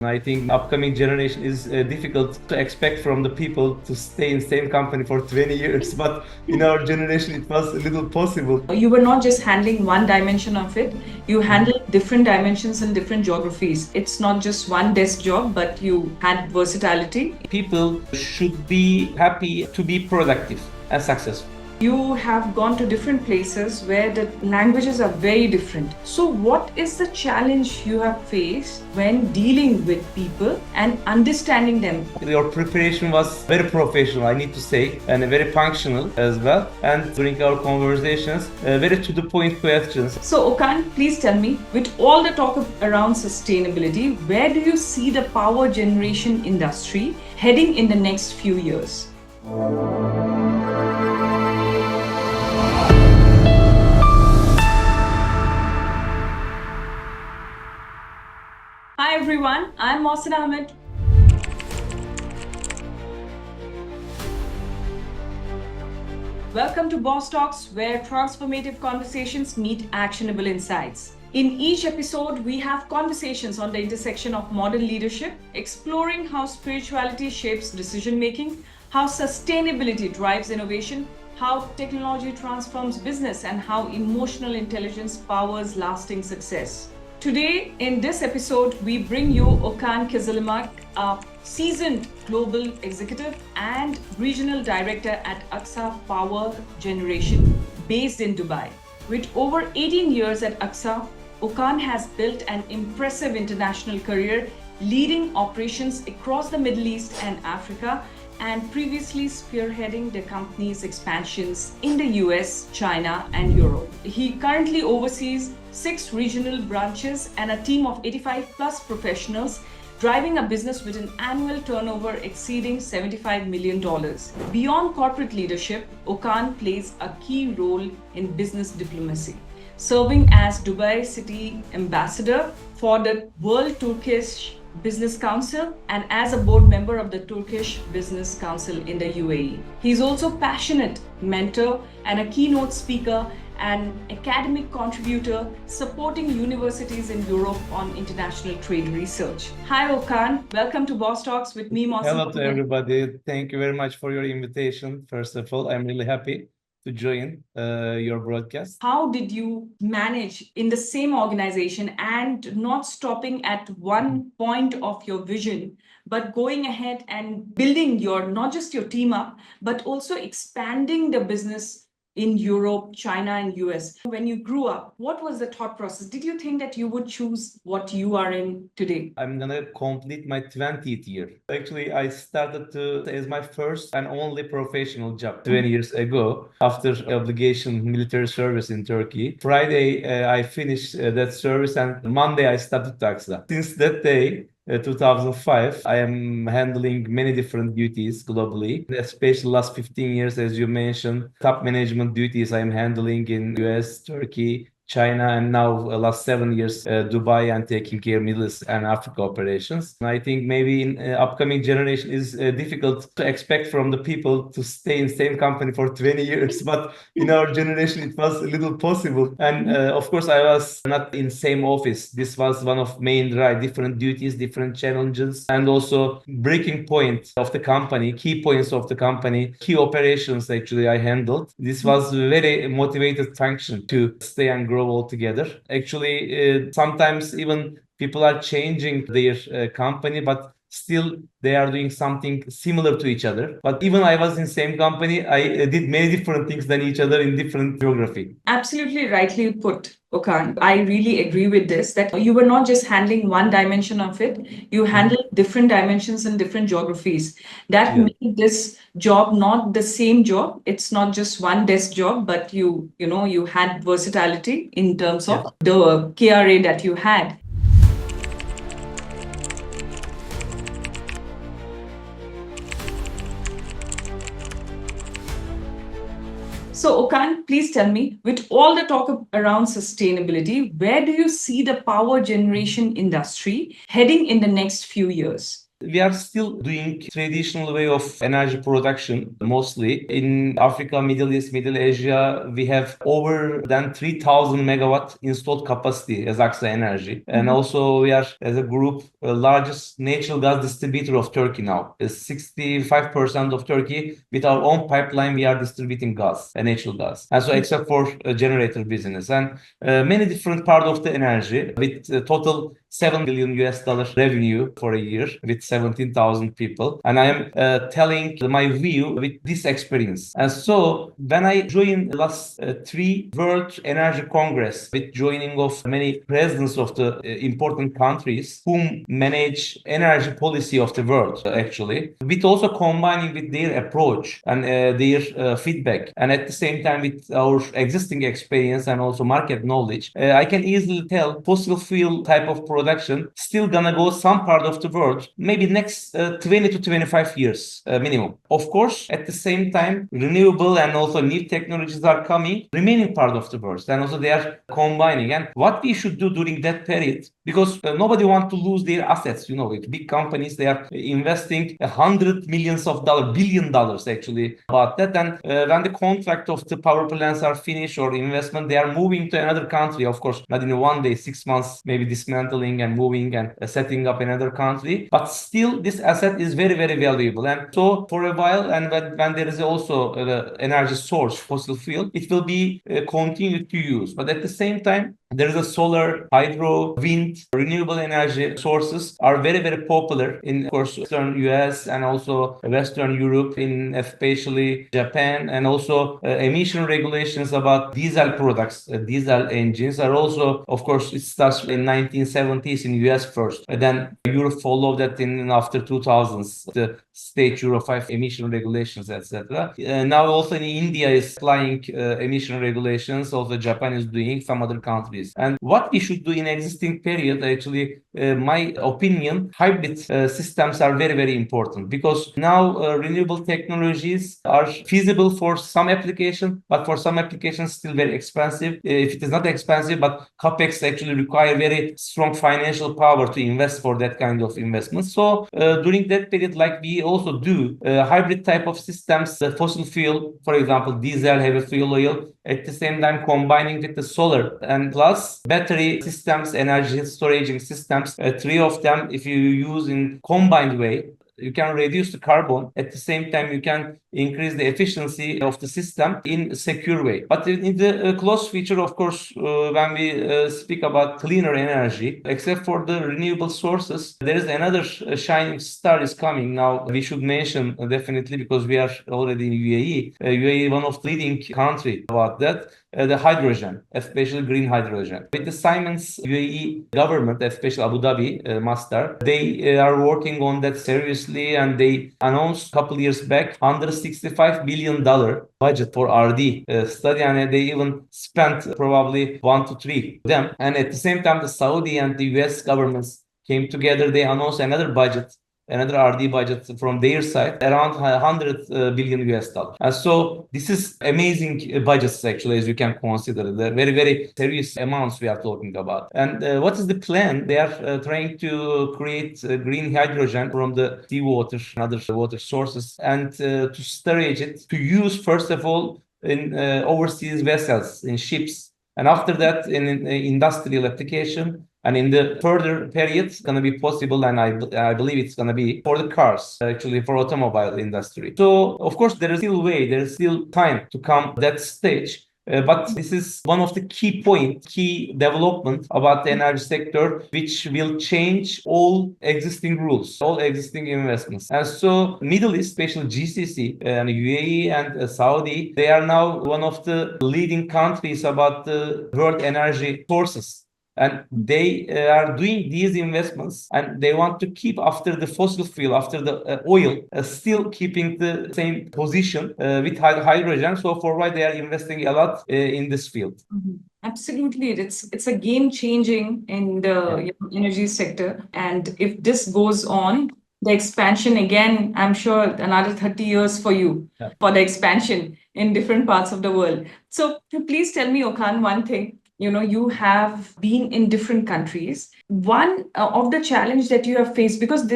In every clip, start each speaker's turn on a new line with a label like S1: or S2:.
S1: I think upcoming generation is difficult to expect from the people to stay in same company for 20 years, but in our generation it was a little possible.
S2: You were not just handling one dimension of it, you handled different dimensions in different geographies. It's not just one desk job, but you had versatility.
S1: People should be happy to be productive and successful.
S2: You have gone to different places where the languages are very different. So, what is the challenge you have faced when dealing with people and understanding them?
S1: Your preparation was very professional, I need to say, and very functional as well. And during our conversations, very to the point questions.
S2: So, Okan, please tell me, with all the talk around sustainability, where do you see the power generation industry heading in the next few years? Hi everyone, I'm Mohsinaa Ahmad. Welcome to Boss Talks, where transformative conversations meet actionable insights. In each episode, we have conversations on the intersection of modern leadership, exploring how spirituality shapes decision-making, how sustainability drives innovation, how technology transforms business, and how emotional intelligence powers lasting success. Today, in this episode, we bring you Okan Kizilirmak, a seasoned global executive and regional director at Aksa Power Generation, based in Dubai. With over 18 years at Aksa, Okan has built an impressive international career, leading operations across the Middle East and Africa, and previously spearheading the company's expansions in the US, China, and Europe. He currently oversees 6 regional branches and a team of 85 plus professionals, driving a business with an annual turnover exceeding $75 million. Beyond corporate leadership, Okan plays a key role in business diplomacy, serving as Dubai City Ambassador for the World Turkish Business Council and as a board member of the Turkish Business Council in the UAE. He's also a passionate mentor and a keynote speaker and academic contributor supporting universities in Europe on international trade research. Hi Okan, welcome to Boss Talks with me, Mohsinaa.
S1: Hello to everybody. Thank you very much for your invitation. First of all, I'm really happy to join your broadcast.
S2: How did you manage in the same organization and not stopping at one point of your vision, but going ahead and building your, not just your team up, but also expanding the business in Europe, China, and US? When you grew up, what was the thought process? Did you think that you would choose what you are in today?
S1: I'm gonna complete my 20th year. Actually, I started as my first and only professional job 20 years ago after obligation military service in Turkey. Friday, I finished that service, and Monday I started Aksa. Since that day, 2005, I am handling many different duties globally, especially last 15 years, as you mentioned, top management duties I am handling in US, Turkey, China, and now last 7 years, Dubai, and taking care of Middle East and Africa operations. And I think maybe in upcoming generation is difficult to expect from the people to stay in same company for 20 years, but in our generation it was a little possible. And of course, I was not in same office. This was one of main drive, different duties, different challenges, and also breaking point of the company, key points of the company, key operations actually I handled. This was very motivated function to stay and grow all together. Actually, sometimes even people are changing their company, but still they are doing something similar to each other. But even I was in same company, I did many different things than each other in different geography.
S2: Absolutely rightly put, Okan. I really agree with this, that you were not just handling one dimension of it, you handled different dimensions in different geographies. That made this job not the same job. It's not just one desk job, but you had versatility in terms of the KRA that you had. So, Okan, please tell me, with all the talk around sustainability, where do you see the power generation industry heading in the next few years?
S1: we are still doing traditional way of energy production, mostly in Africa, Middle East, Middle Asia. We have over than 3,000 megawatt installed capacity as Aksa Energy. And also we are, as a group, the largest natural gas distributor of Turkey now. 65% of Turkey, with our own pipeline, we are distributing gas, natural gas. And so except for generator business. And many different parts of the energy, with total $7 billion revenue for a year with 17,000 people. And I am telling my view with this experience. And so when I joined last 3 World Energy Congress with joining of many presidents of the important countries whom manage energy policy of the world, actually, with also combining with their approach and their feedback. And at the same time with our existing experience and also market knowledge, I can easily tell fossil fuel type of production still gonna go some part of the world, maybe next 20 to 25 years minimum. Of course, at the same time, renewable and also new technologies are coming, remaining part of the world, and also they are combining. And what we should do during that period, because nobody wants to lose their assets, you know, with big companies, they are investing $100 million, billion dollars actually about that. And when the contract of the power plants are finished or investment, they are moving to another country, of course, not in one day, 6 months, maybe dismantling and moving and setting up another country. But still, this asset is very, very valuable. And so for a while, and when there is also the energy source, fossil fuel, it will be continued to use. But at the same time, there is a solar, hydro, wind, renewable energy sources are very, very popular in, of course, Western US and also Western Europe, in especially Japan, and also emission regulations about diesel products, diesel engines are also, of course, it starts in 1970s in US first, and then Europe followed that in after 2000s, the state Euro 5 emission regulations, etc. Now also in India is applying emission regulations, also Japan is doing, some other countries. And what we should do in existing period, actually, my opinion, hybrid systems are very, very important, because now renewable technologies are feasible for some application, but for some applications still very expensive. If it is not expensive, but capex actually require very strong financial power to invest for that kind of investment. So during that period, like we also do hybrid type of systems, fossil fuel, for example, diesel, heavy fuel oil, at the same time combining with the solar and plus battery systems, energy storage systems, 3 of them, if you use in combined way, you can reduce the carbon. At the same time, you can increase the efficiency of the system in a secure way. But in the close feature, of course, when we speak about cleaner energy, except for the renewable sources, there is another shining star is coming. Now, we should mention definitely, because we are already in UAE. UAE, one of the leading country about that. The hydrogen, especially green hydrogen. With the Siemens UAE government, especially Abu Dhabi master, they are working on that seriously, and they announced a couple years back $165 billion budget for R&D study, and they even spent probably 1 to 3 of them. And at the same time, the Saudi and the US governments came together, they announced another budget, another R&D budget from their side, around 100 billion US dollars. And so this is amazing budgets, actually, as you can consider. They're very, very serious amounts we are talking about. And what is the plan? They are trying to create green hydrogen from the seawater and other water sources, and to storage it, to use, first of all, in overseas vessels, in ships. And after that, in industrial application. And in the further period, it's going to be possible, and I believe it's going to be for the cars, actually, for automobile industry. So, of course, there is still way, there is still time to come that stage. But this is one of the key development about the energy sector, which will change all existing rules, all existing investments. And so Middle East, especially GCC and UAE and Saudi, they are now one of the leading countries about the world energy sources. And they are doing these investments, and they want to keep after the fossil fuel, after the oil, still keeping the same position with hydrogen. So for why they are investing a lot in this field.
S2: Absolutely, it's a game changing in the energy sector, and if this goes on, the expansion again, I'm sure another 30 years for you for the expansion in different parts of the world. So please tell me, Okan, one thing. you have been in different countries. One of the challenge that you have faced, because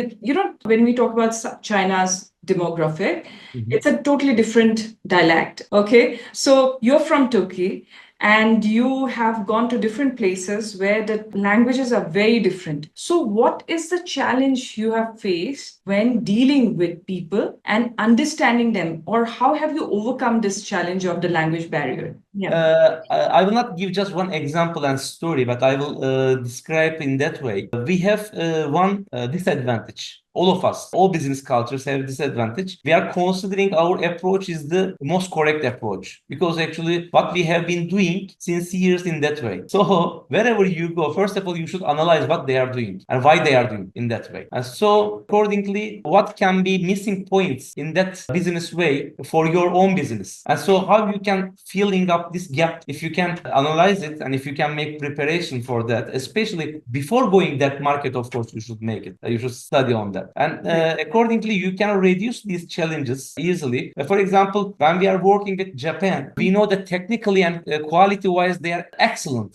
S2: when we talk about China's demographic, it's a totally different dialect. Okay, so you're from Turkey and you have gone to different places where the languages are very different. So what is the challenge you have faced when dealing with people and understanding them, or how have you overcome this challenge of the language barrier? Yeah.
S1: I will not give just one example and story, but I will describe in that way. We have one disadvantage. All of us, all business cultures have disadvantage. We are considering our approach is the most correct approach because actually what we have been doing since years in that way. So wherever you go, first of all, you should analyze what they are doing and why they are doing in that way. And so accordingly, what can be missing points in that business way for your own business. And so how you can filling up this gap, if you can analyze it and if you can make preparation for that, especially before going that market, of course, you should make it. You should study on that. And accordingly, you can reduce these challenges easily. For example, when we are working with Japan, we know that technically and quality-wise, they are excellent,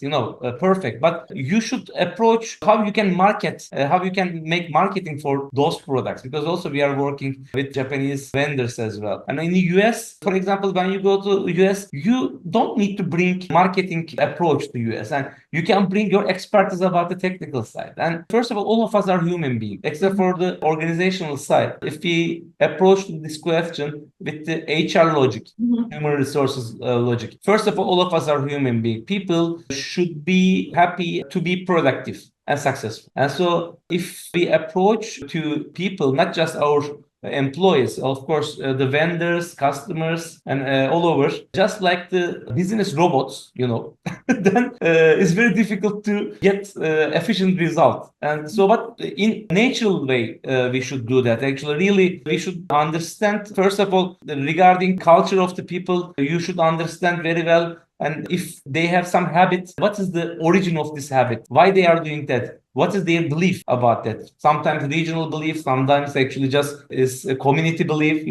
S1: perfect. But you should approach how you can market, how you can make marketing for those products, because also we are working with Japanese vendors as well. And in the US, for example, when you go to US, you don't need to bring marketing approach to US, and you can bring your expertise about the technical side. And first of all of us are human beings, except for the organizational side. If we approach this question with the HR logic, human resources logic, first of all of us are human beings. People should be happy to be productive and successful. And so if we approach to people, not just our employees, of course, the vendors, customers, and all over, just like the business robots, then it's very difficult to get efficient result. And so, but in natural way, we should do that. Actually, really, we should understand, first of all, regarding culture of the people, you should understand very well. And if they have some habit, what is the origin of this habit? Why they are doing that? What is their belief about that? Sometimes regional belief, sometimes actually just is a community belief,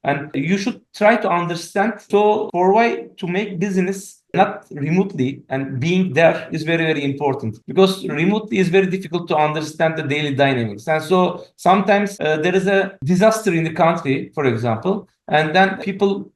S1: and you should try to understand. So for why to make business not remotely and being there is very, very important, because remotely is very difficult to understand the daily dynamics. And so sometimes there is a disaster in the country, for example, and then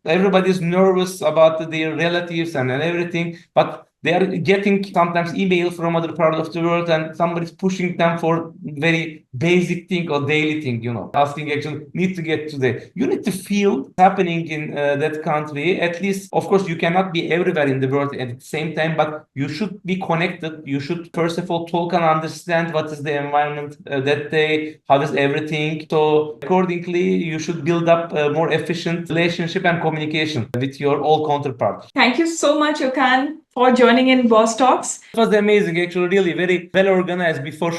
S1: everybody is nervous about their relatives and everything, but they are getting sometimes email from other part of the world, and somebody's pushing them for very basic thing or daily thing, asking actually need to get today. You need to feel happening in that country. At least, of course, you cannot be everywhere in the world at the same time, but you should be connected. You should first of all talk and understand what is the environment that day, how is everything. So accordingly, you should build up a more efficient relationship and communication with your all counterparts.
S2: Thank you so much, Okan, for joining in Boss Talks.
S1: It was amazing, actually, really very well organized. Before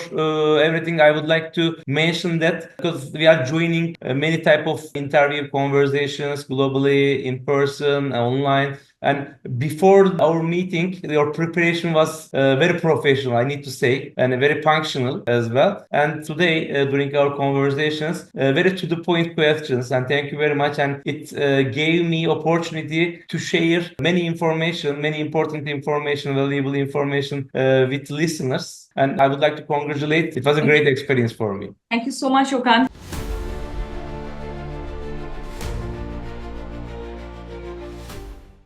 S1: everything, I would like to mention that because we are joining many type of interview conversations globally, in person, online. And before our meeting, your preparation was very professional, I need to say, and very functional as well. And today, during our conversations, very to the point questions. And thank you very much. And it gave me opportunity to share many information, many important information, valuable information with listeners. And I would like to congratulate. It was a great experience for me.
S2: Thank you so much, Okan.